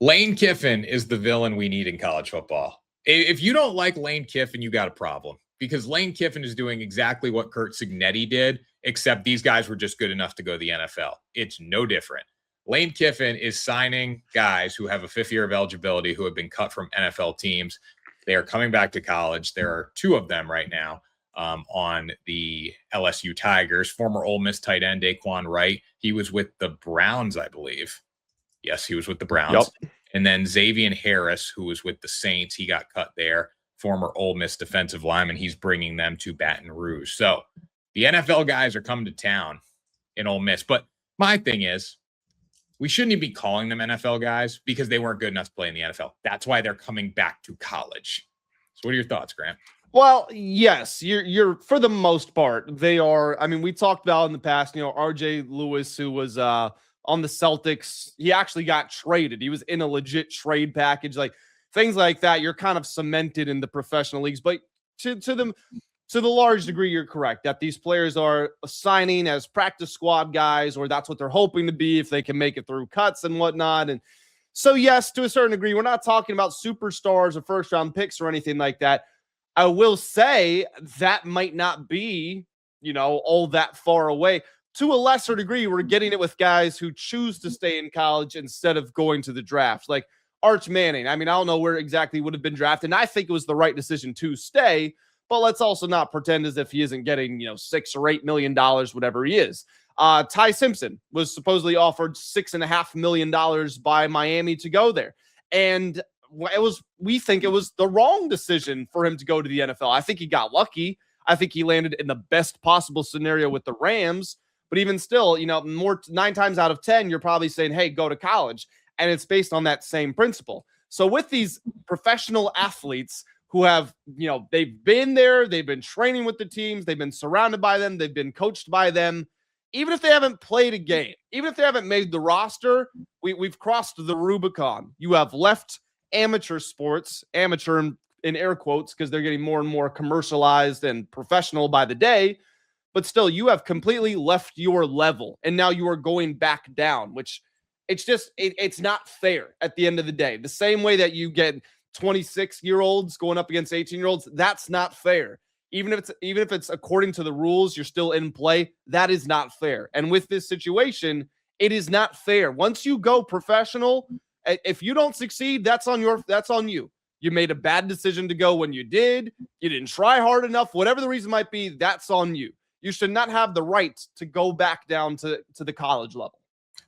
Lane Kiffin is the villain we need in college football. If you don't like Lane Kiffin, you got a problem, because Lane Kiffin is doing exactly what Kurt Cignetti did, except these guys were just good enough to go to the NFL. It's no different. Lane Kiffin is signing guys who have a fifth year of eligibility who have been cut from NFL teams. They are coming back to college. There are two of them right now on the LSU Tigers. Former Ole Miss tight end Daquan Wright. He was with the Browns, I believe. Yes, he was with the Browns. Yep. And then Xavier Harris, who was with the Saints, he got cut there. Former Ole Miss defensive lineman. He's bringing them to Baton Rouge. So the NFL guys are coming to town in Ole Miss. But my thing is, we shouldn't even be calling them NFL guys because they weren't good enough to play in the NFL. That's why they're coming back to college. So what are your thoughts, Grant? Well, yes, you're for the most part, they are. I mean, we talked about in the past, RJ Lewis, who was on the Celtics, he actually got traded. He was in a legit trade package, like things like that. You're kind of cemented in the professional leagues, but to the large degree, you're correct that these players are signing as practice squad guys, or that's what they're hoping to be if they can make it through cuts and whatnot. And so, yes, to a certain degree, we're not talking about superstars or first-round picks or anything like that. I will say that might not be, all that far away. To a lesser degree, we're getting it with guys who choose to stay in college instead of going to the draft. Like Arch Manning. I mean, I don't know where exactly would have been drafted, and I think it was the right decision to stay. But let's also not pretend as if he isn't getting, $6 or $8 million, whatever he is. Ty Simpson was supposedly offered $6.5 million by Miami to go there. And we think it was the wrong decision for him to go to the NFL. I think he got lucky. I think he landed in the best possible scenario with the Rams. But even still, 9 times out of 10, you're probably saying, hey, go to college. And it's based on that same principle. So with these professional athletes who have, they've been there, they've been training with the teams, they've been surrounded by them, they've been coached by them. Even if they haven't played a game, even if they haven't made the roster, we've crossed the Rubicon. You have left amateur sports, amateur in air quotes, because they're getting more and more commercialized and professional by the day. But still, you have completely left your level, and now you are going back down, which it's not fair at the end of the day. The same way that you get 26-year-olds going up against 18-year-olds, that's not fair. Even if it's according to the rules, you're still in play. That is not fair. And with this situation, it is not fair. Once you go professional, if you don't succeed, that's on you. You made a bad decision to go when you did. You didn't try hard enough. Whatever the reason might be, that's on you. You should not have the right to go back down to the college level.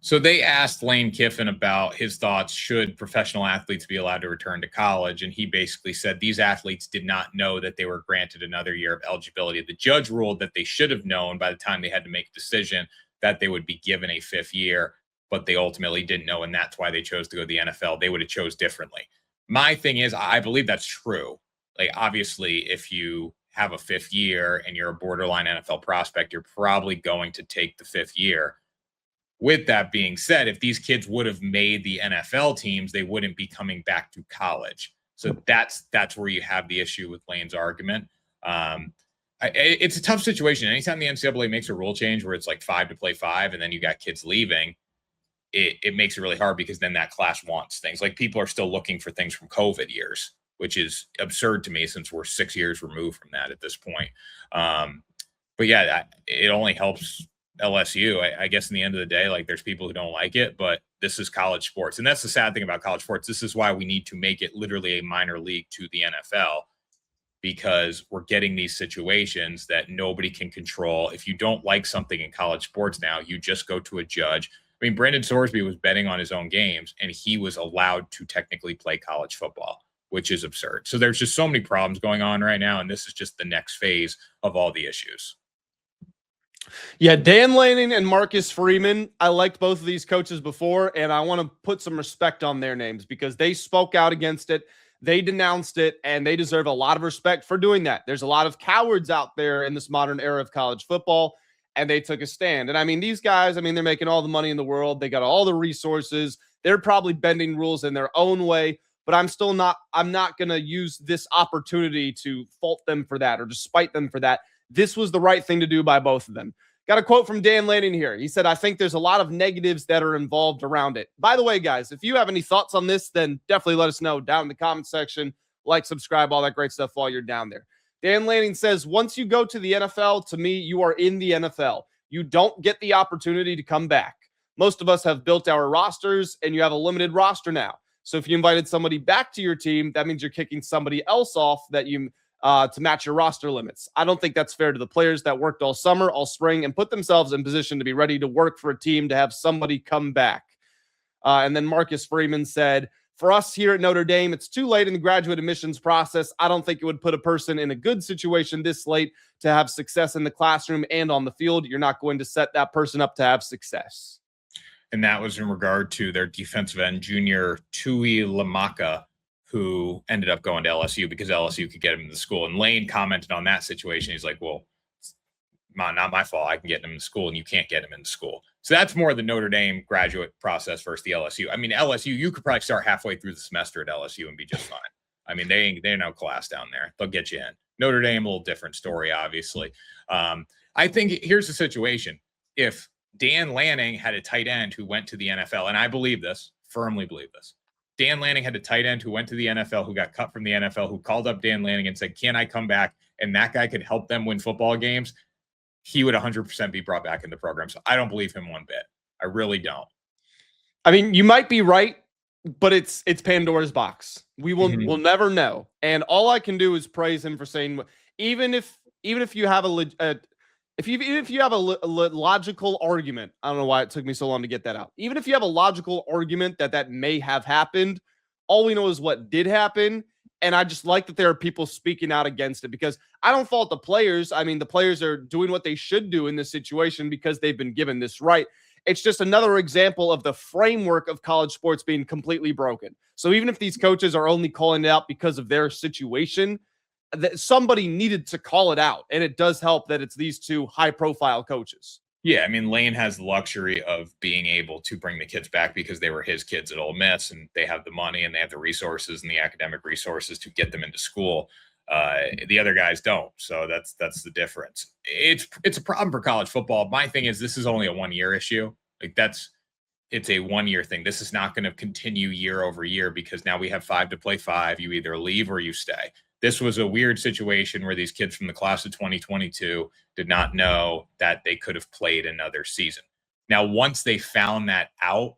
So they asked Lane Kiffin about his thoughts, should professional athletes be allowed to return to college? And he basically said these athletes did not know that they were granted another year of eligibility. The judge ruled that they should have known by the time they had to make a decision that they would be given a fifth year, but they ultimately didn't know, and that's why they chose to go to the NFL. They would have chose differently. My thing is, I believe that's true. Like, obviously, if you have a fifth year and you're a borderline NFL prospect, you're probably going to take the fifth year. With that being said, if these kids would have made the NFL teams, they wouldn't be coming back to college. So that's where you have the issue with Lane's argument. It's a tough situation. Anytime the NCAA makes a rule change where it's like 5 to play 5 and then you got kids leaving, it makes it really hard, because then that class wants things. Like, people are still looking for things from COVID years, which is absurd to me since we're 6 years removed from that at this point. But yeah, it only helps LSU. I guess in the end of the day, like, there's people who don't like it, but this is college sports. And that's the sad thing about college sports. This is why we need to make it literally a minor league to the NFL, because we're getting these situations that nobody can control. If you don't like something in college sports now, you just go to a judge. I mean, Brandon Sorsby was betting on his own games, and he was allowed to technically play college football, which is absurd. So there's just so many problems going on right now, and this is just the next phase of all the issues. Yeah, Dan Lanning and Marcus Freeman, I liked both of these coaches before, and I want to put some respect on their names because they spoke out against it. They denounced it, and they deserve a lot of respect for doing that. There's a lot of cowards out there in this modern era of college football, and they took a stand. And I mean, these guys, they're making all the money in the world. They got all the resources. They're probably bending rules in their own way, but I'm not going to use this opportunity to fault them for that or to spite them for that. This was the right thing to do by both of them. Got a quote from Dan Lanning here. He said, I think there's a lot of negatives that are involved around it. By the way, guys, if you have any thoughts on this, then definitely let us know down in the comment section. Like, subscribe, all that great stuff while you're down there. Dan Lanning says, once you go to the NFL, to me, you are in the NFL. You don't get the opportunity to come back. Most of us have built our rosters, and you have a limited roster now. So if you invited somebody back to your team, that means you're kicking somebody else off that you to match your roster limits. I don't think that's fair to the players that worked all summer, all spring, and put themselves in position to be ready to work for a team to have somebody come back. And then Marcus Freeman said, for us here at Notre Dame, it's too late in the graduate admissions process. I don't think it would put a person in a good situation this late to have success in the classroom and on the field. You're not going to set that person up to have success. And that was in regard to their defensive end, junior Tui Lamaka, who ended up going to LSU because LSU could get him into school. And Lane commented on that situation. He's like, well, not my fault. I can get him in school, and you can't get him into school. So that's more the Notre Dame graduate process versus the LSU. I mean, LSU, you could probably start halfway through the semester at LSU and be just fine. I mean, they ain't no class down there. They'll get you in. Notre Dame, a little different story, obviously. I think here's the situation. If Dan Lanning had a tight end who went to the NFL, and I believe this, firmly believe this. Dan Lanning had a tight end who went to the NFL, who got cut from the NFL, who called up Dan Lanning and said, can I come back? And that guy could help them win football games. He would 100% be brought back in the program. So I don't believe him one bit. I really don't. I mean, you might be right, but it's Pandora's box. We'll never know. And all I can do is praise him for saying, even if you have if you have a logical argument, I don't know why it took me so long to get that out. Even if you have a logical argument that may have happened, all we know is what did happen. And I just like that there are people speaking out against it, because I don't fault the players. I mean, the players are doing what they should do in this situation because they've been given this right. It's just another example of the framework of college sports being completely broken. So even if these coaches are only calling it out because of their situation, that somebody needed to call it out. And it does help that it's these two high-profile coaches. Yeah, I mean, Lane has the luxury of being able to bring the kids back because they were his kids at Ole Miss, and they have the money and they have the resources and the academic resources to get them into school. The other guys don't. So that's the difference. It's a problem for college football. My thing is, this is only a 1-year issue. It's a 1-year thing. This is not going to continue year over year, because now we have 5 to play 5. You either leave or you stay. This was a weird situation where these kids from the class of 2022 did not know that they could have played another season. Now, once they found that out,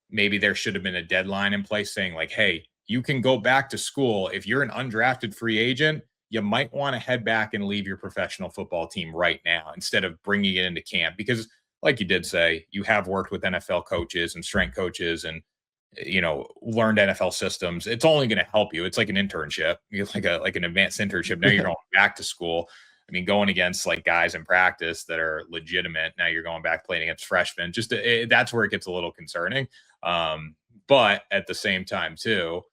maybe there should have been a deadline in place saying, like, hey, you can go back to school. If you're an undrafted free agent, you might want to head back and leave your professional football team right now instead of bringing it into camp. Because like you did say, you have worked with NFL coaches and strength coaches and learned NFL systems. It's only going to help you. It's like an internship. It's like an advanced internship. Now you're going back to school. I mean, going against like guys in practice that are legitimate. Now you're going back playing against freshmen. That's where it gets a little concerning. But at the same time too,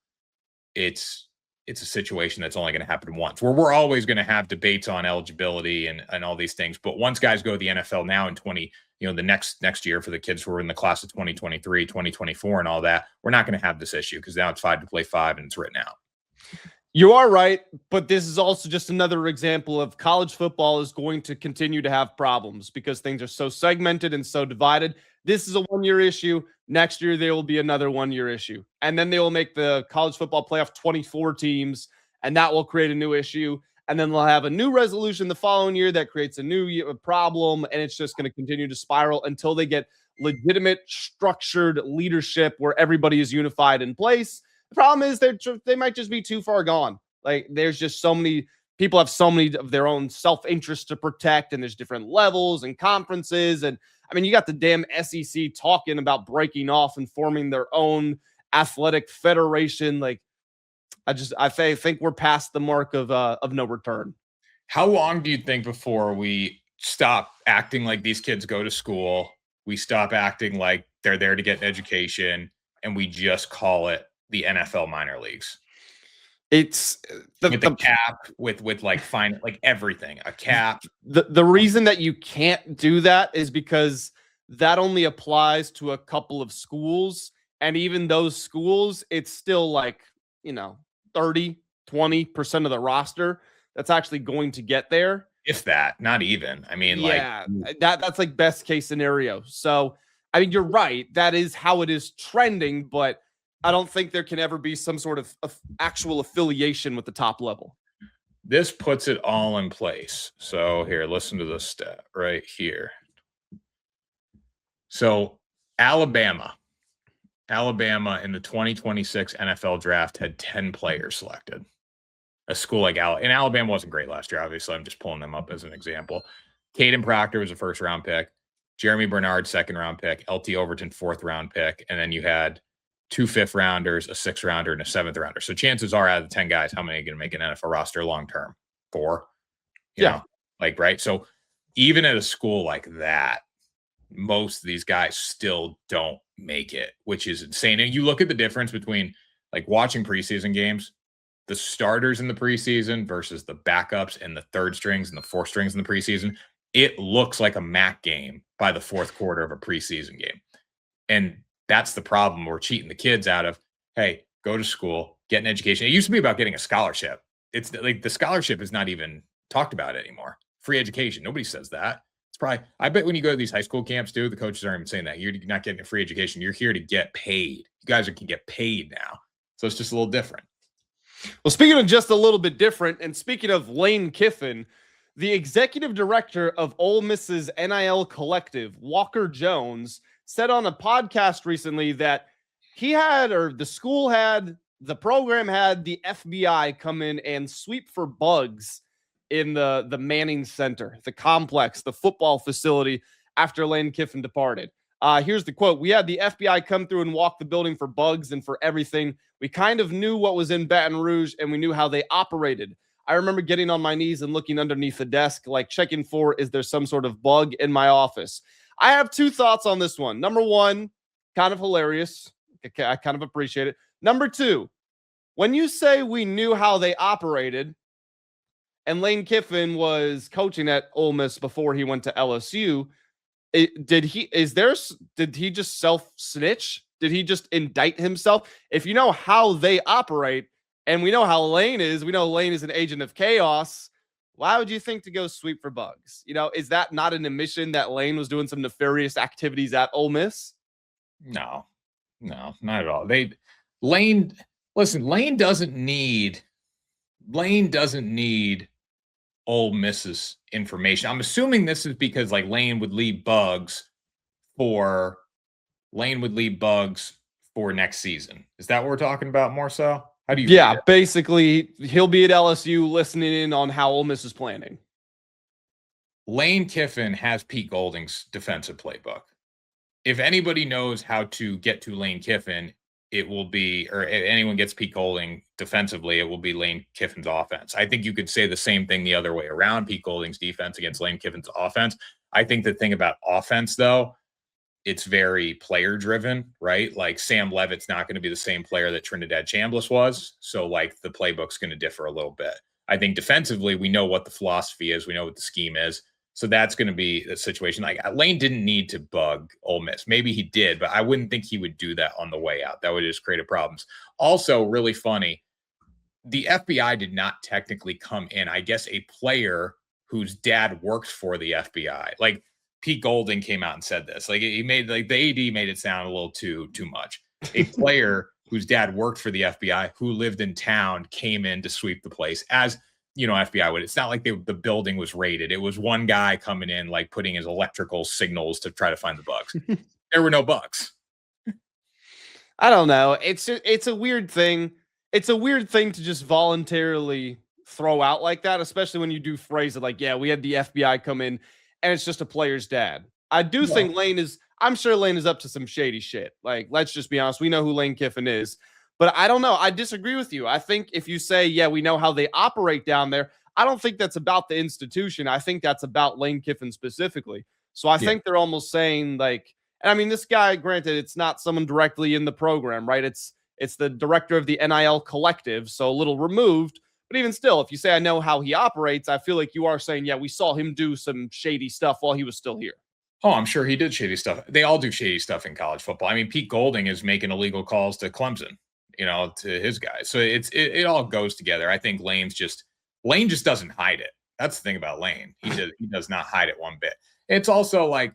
it's a situation that's only going to happen once, where we're always going to have debates on eligibility and all these things. But once guys go to the NFL now in the next year, for the kids who are in the class of 2023, 2024 and all that, we're not going to have this issue, because now it's 5 to play 5 and it's written out. You are right, but this is also just another example of college football is going to continue to have problems because things are so segmented and so divided. This is a 1-year issue. Next year, there will be another 1-year issue. And then they will make the college football playoff 24 teams, and that will create a new issue. And then they'll have a new resolution the following year that creates a new problem, and it's just going to continue to spiral until they get legitimate, structured leadership where everybody is unified in place. The problem is they might just be too far gone. Like, there's just so many people have so many of their own self-interest to protect, and there's different levels and conferences. And I mean, you got the damn SEC talking about breaking off and forming their own athletic federation. Like, I think we're past the mark of no return. How long do you think before we stop acting like these kids go to school, we stop acting like they're there to get an education, and we just call it the NFL minor leagues? It's the cap with like everything, a cap. The reason that you can't do that is because that only applies to a couple of schools. And even those schools, it's still like, 30, 20% of the roster that's actually going to get there. If that, not even. I mean, yeah, that's like best case scenario. So, I mean, you're right. That is how it is trending, but I don't think there can ever be some sort of actual affiliation with the top level. this puts it all in place. So here, listen to this stat right here. So Alabama in the 2026 NFL draft had 10 players selected. A school like and Alabama wasn't great last year, obviously. I'm just pulling them up as an example. Caden Proctor was a first-round pick. Jeremy Bernard, second-round pick. LT Overton, fourth-round pick. And then you had 2 fifth-rounders, a sixth-rounder, and a seventh-rounder. So chances are, out of the 10 guys, how many are going to make an NFL roster long-term? 4? You know, right? So even at a school like that, most of these guys still don't make it, which is insane. And you look at the difference between like watching preseason games, the starters in the preseason versus the backups and the third strings and the fourth strings in the preseason. It looks like a MAC game by the fourth quarter of a preseason game. And that's the problem we're cheating the kids out of. Hey, go to school, get an education. It used to be about getting a scholarship. It's like the scholarship is not even talked about anymore. Free education. Nobody says that. It's probably, I bet when you go to these high school camps, dude, the coaches aren't even saying that. You're not getting a free education. You're here to get paid. You guys can get paid now. So it's just a little different. Well, speaking of just a little bit different, and speaking of Lane Kiffin, the executive director of Ole Miss's NIL collective, Walker Jones, said on a podcast recently that he had, or the school had, the program had the FBI come in and sweep for bugs in the Manning Center, the complex, the football facility after Lane Kiffin departed. Here's the quote. We had the FBI come through and walk the building for bugs and for everything. We kind of knew what was in Baton Rouge and we knew how they operated. I remember getting on my knees and looking underneath the desk, like checking for, is there some sort of bug in my office? I have 2 thoughts on this one. Number 1, kind of hilarious. I kind of appreciate it. Number 2, when you say we knew how they operated, and Lane Kiffin was coaching at Ole Miss before he went to LSU, did he just self-snitch? Did he just indict himself? If you know how they operate, and we know how Lane is, we know Lane is an agent of chaos, why would you think to go sweep for bugs? You know, is that not an admission that Lane was doing some nefarious activities at Ole Miss? No, not at all. Lane doesn't need Ole Miss's information. I'm assuming this is because like Lane would leave bugs for next season. Is that what we're talking about more so? How do you? Yeah, basically he'll be at LSU listening in on how Ole Miss is planning. Lane Kiffin has Pete Golding's defensive playbook. If anybody knows how to get to Lane Kiffin, it will be, or if anyone gets Pete Golding defensively, it will be Lane Kiffin's offense. I think you could say the same thing the other way around. Pete Golding's defense against Lane Kiffin's offense. I think the thing about offense, though, it's very player driven, right? Like Sam Levitt's not going to be the same player that Trinidad Chambliss was. So like the playbook's going to differ a little bit. I think defensively, we know what the philosophy is. We know what the scheme is. So that's going to be a situation. Like Lane didn't need to bug Ole Miss. Maybe he did, but I wouldn't think he would do that on the way out. That would just create problems. Also, really funny, the FBI did not technically come in. I guess a player whose dad works for the FBI, like Pete Golding came out and said this. Like he made, like the AD made it sound a little too much. A player whose dad worked for the FBI, who lived in town, came in to sweep the place as, you know, FBI would. It's not like the building was raided. It was one guy coming in, like putting his electrical signals to try to find the bugs. There were no bugs. I don't know. It's a weird thing. It's a weird thing to just voluntarily throw out like that, especially when you do phrase it like, yeah, we had the FBI come in and it's just a player's dad. I do think I'm sure Lane is up to some shady shit. Like, let's just be honest. We know who Lane Kiffin is. But I don't know. I disagree with you. I think if you say, yeah, we know how they operate down there, I don't think that's about the institution. I think that's about Lane Kiffin specifically. So I think they're almost saying like, and I mean, this guy, granted, it's not someone directly in the program, right? It's the director of the NIL collective, so a little removed. But even still, if you say I know how he operates, I feel like you are saying, yeah, we saw him do some shady stuff while he was still here. Oh, I'm sure he did shady stuff. They all do shady stuff in college football. I mean, Pete Golding is making illegal calls to Clemson, you know, to his guys. So it all goes together. I think Lane just doesn't hide it. That's the thing about Lane. He does not hide it one bit. It's also like,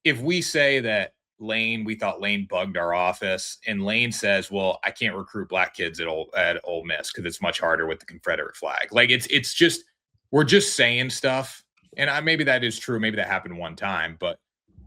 if we say that we thought Lane bugged our office, and Lane says, well, I can't recruit black kids at Ole Miss because it's much harder with the Confederate flag. Like, it's just, we're just saying stuff. And maybe that is true. Maybe that happened one time, but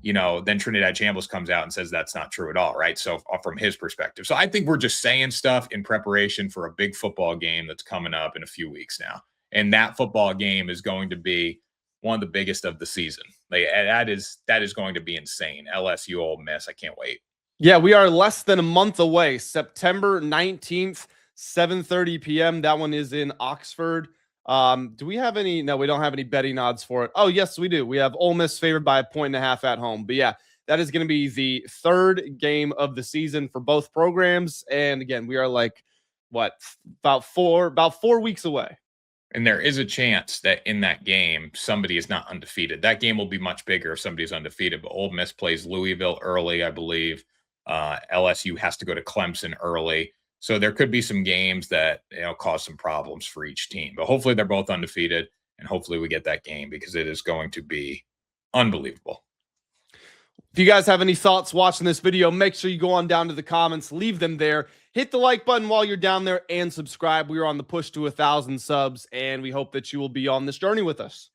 then Trinidad Chambliss comes out and says that's not true at all, right? So from his perspective. So I think we're just saying stuff in preparation for a big football game that's coming up in a few weeks now. And that football game is going to be one of the biggest of the season. Like, that is going to be insane. LSU Ole Miss. I can't wait. Yeah, we are less than a month away. September 19th, 7:30 p.m. That one is in Oxford. Do we have any? No, we don't have any betting odds for it. Oh, yes, we do. We have Ole Miss favored by 1.5 at home. But yeah, that is going to be the third game of the season for both programs. And again, we are like, about 4 weeks away. And there is a chance that in that game, somebody is not undefeated. That game will be much bigger if somebody's undefeated. But Ole Miss plays Louisville early, I believe. LSU has to go to Clemson early. So there could be some games that cause some problems for each team. But hopefully they're both undefeated, and hopefully we get that game because it is going to be unbelievable. If you guys have any thoughts watching this video, make sure you go on down to the comments, leave them there. Hit the like button while you're down there and subscribe. We are on the push to 1,000 subs, and we hope that you will be on this journey with us.